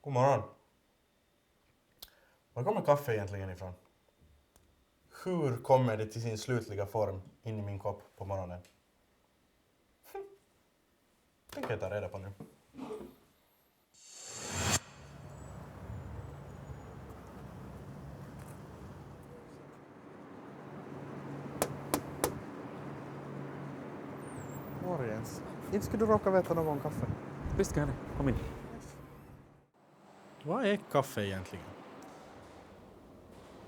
God morgon. Var kommer kaffe egentligen ifrån? Hur kommer det till sin slutliga form in i min kopp på morgonen? Tänker jag ta reda på nu. Morgens. Inte skulle du råka veta något om kaffe. Visst kan det. Kom in. Vad är kaffe egentligen?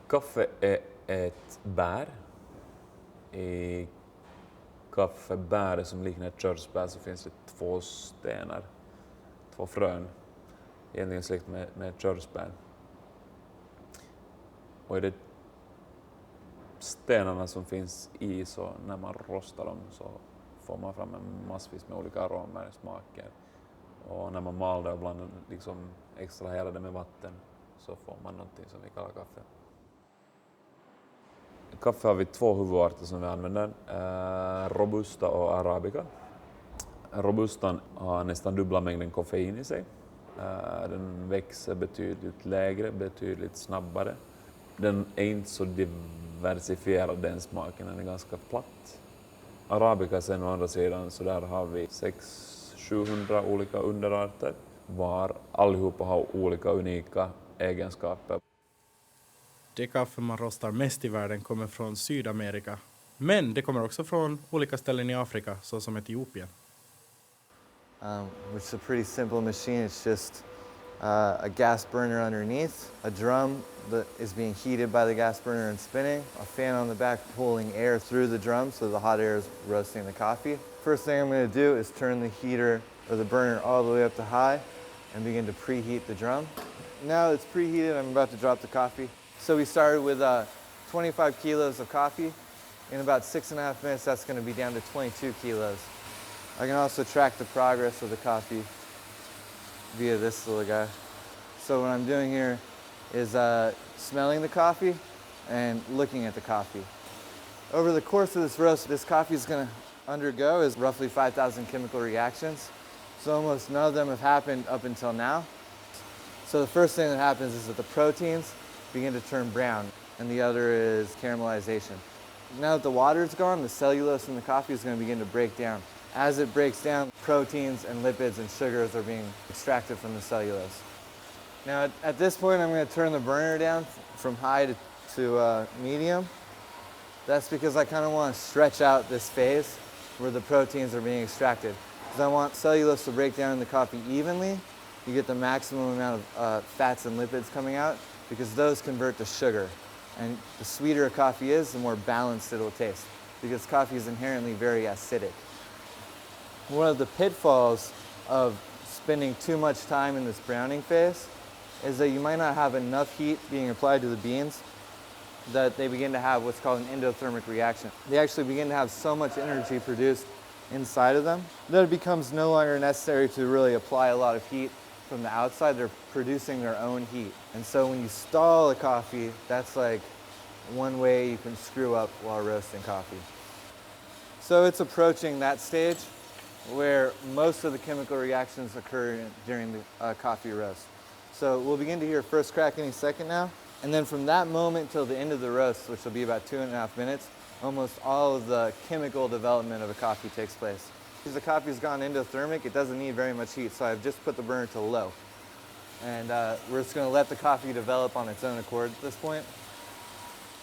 Kaffe är ett bär. I kaffebäret som liknar ett körsbär så finns det 2 stenar. 2 frön. Egentligen släkt med ett körsbär. Och i de stenarna som finns i, så när man rostar dem så får man fram en massvis med olika aromer, smaker. Och när man mal det och blandar liksom extraherar det med vatten så får man någonting som vi kallar kaffe. Kaffe har vi 2 huvudarter som vi använder, robusta och arabica. Robustan har nästan dubbla mängden koffein i sig. Den växer betydligt lägre, betydligt snabbare. Den är inte så diversifierad, den smaken, den är ganska platt. Arabica sen å andra sidan, så där har vi 600-700 olika underarter var allihopa har olika unika egenskaper. Det kaffe man rostar mest i världen kommer från Sydamerika. Men det kommer också från olika ställen i Afrika, såsom Etiopien. Which is a pretty simple machine. It's just a gas burner underneath, a drum that is being heated by the gas burner and spinning, a fan on the back pulling air through the drum so the hot air is roasting the coffee. First thing I'm going to do is turn the heater or the burner all the way up to high and begin to preheat the drum. Now it's preheated, I'm about to drop the coffee. So we started with 25 kilos of coffee. In about 6.5 minutes, that's going to be down to 22 kilos. I can also track the progress of the coffee via this little guy. So what I'm doing here is smelling the coffee and looking at the coffee. Over the course of this roast, this coffee is going to undergo is roughly 5,000 chemical reactions. So almost none of them have happened up until now. So the first thing that happens is that the proteins begin to turn brown, and the other is caramelization. Now that the water is gone, the cellulose in the coffee is going to begin to break down. As it breaks down, proteins and lipids and sugars are being extracted from the cellulose. Now at this point, I'm going to turn the burner down from high to medium. That's because I kind of want to stretch out this phase where the proteins are being extracted. Because I want cellulose to break down in the coffee evenly. You get the maximum amount of fats and lipids coming out because those convert to sugar. And the sweeter a coffee is, the more balanced it'll taste because coffee is inherently very acidic. One of the pitfalls of spending too much time in this browning phase is that you might not have enough heat being applied to the beans that they begin to have what's called an endothermic reaction. They actually begin to have so much energy produced inside of them that it becomes no longer necessary to really apply a lot of heat from the outside. They're producing their own heat. And so when you stall a coffee, that's like one way you can screw up while roasting coffee. So it's approaching that stage where most of the chemical reactions occur during the coffee roast. So we'll begin to hear first crack any second now. And then from that moment till the end of the roast, which will be about 2.5 minutes, almost all of the chemical development of a coffee takes place. Because the coffee's gone endothermic, it doesn't need very much heat, so I've just put the burner to low. And we're just going to let the coffee develop on its own accord at this point.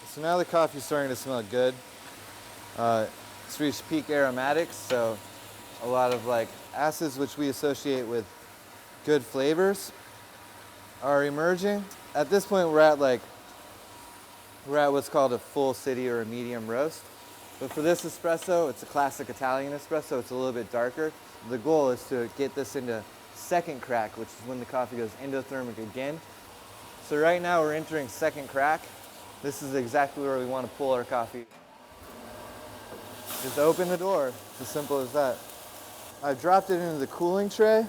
So now the coffee's starting to smell good. It's reached peak aromatics, so a lot of like acids which we associate with good flavors are emerging. At this point we're at what's called a full city or a medium roast. But for this espresso, it's a classic Italian espresso, it's a little bit darker. The goal is to get this into second crack, which is when the coffee goes endothermic again. So right now we're entering second crack. This is exactly where we want to pull our coffee. Just open the door, it's as simple as that. I've dropped it into the cooling tray, and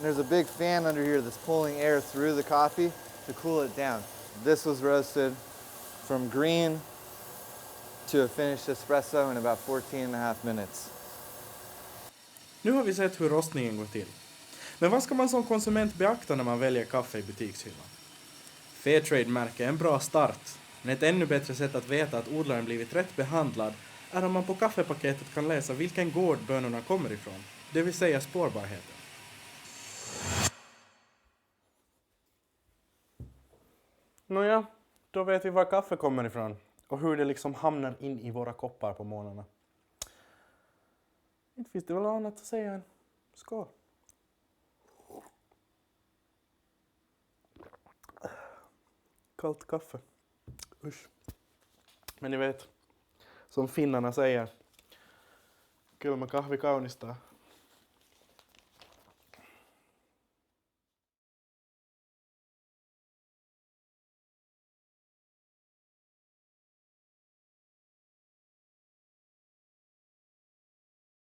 there's a big fan under here that's pulling air through the coffee to cool it down. This was roasted from green to a finished espresso in about 14.5 minutes. Nu har vi sett hur rostningen går till. Men vad ska man som konsument beakta när man väljer kaffe i butikshyllan? Fairtrade-märke är en bra start, men ett ännu bättre sätt att veta att odlaren blivit rätt behandlad är om man på kaffepaketet kan läsa vilken gård bönorna kommer ifrån, det vill säga spårbarheten. Nåja, då vet vi var kaffe kommer ifrån och hur det liksom hamnar in i våra koppar på morgnarna. Inte finns det väl annat att säga än skål. Kallt kaffe. Usch. Men ni vet, som finnarna säger, kylmä kahvi kaunistaa.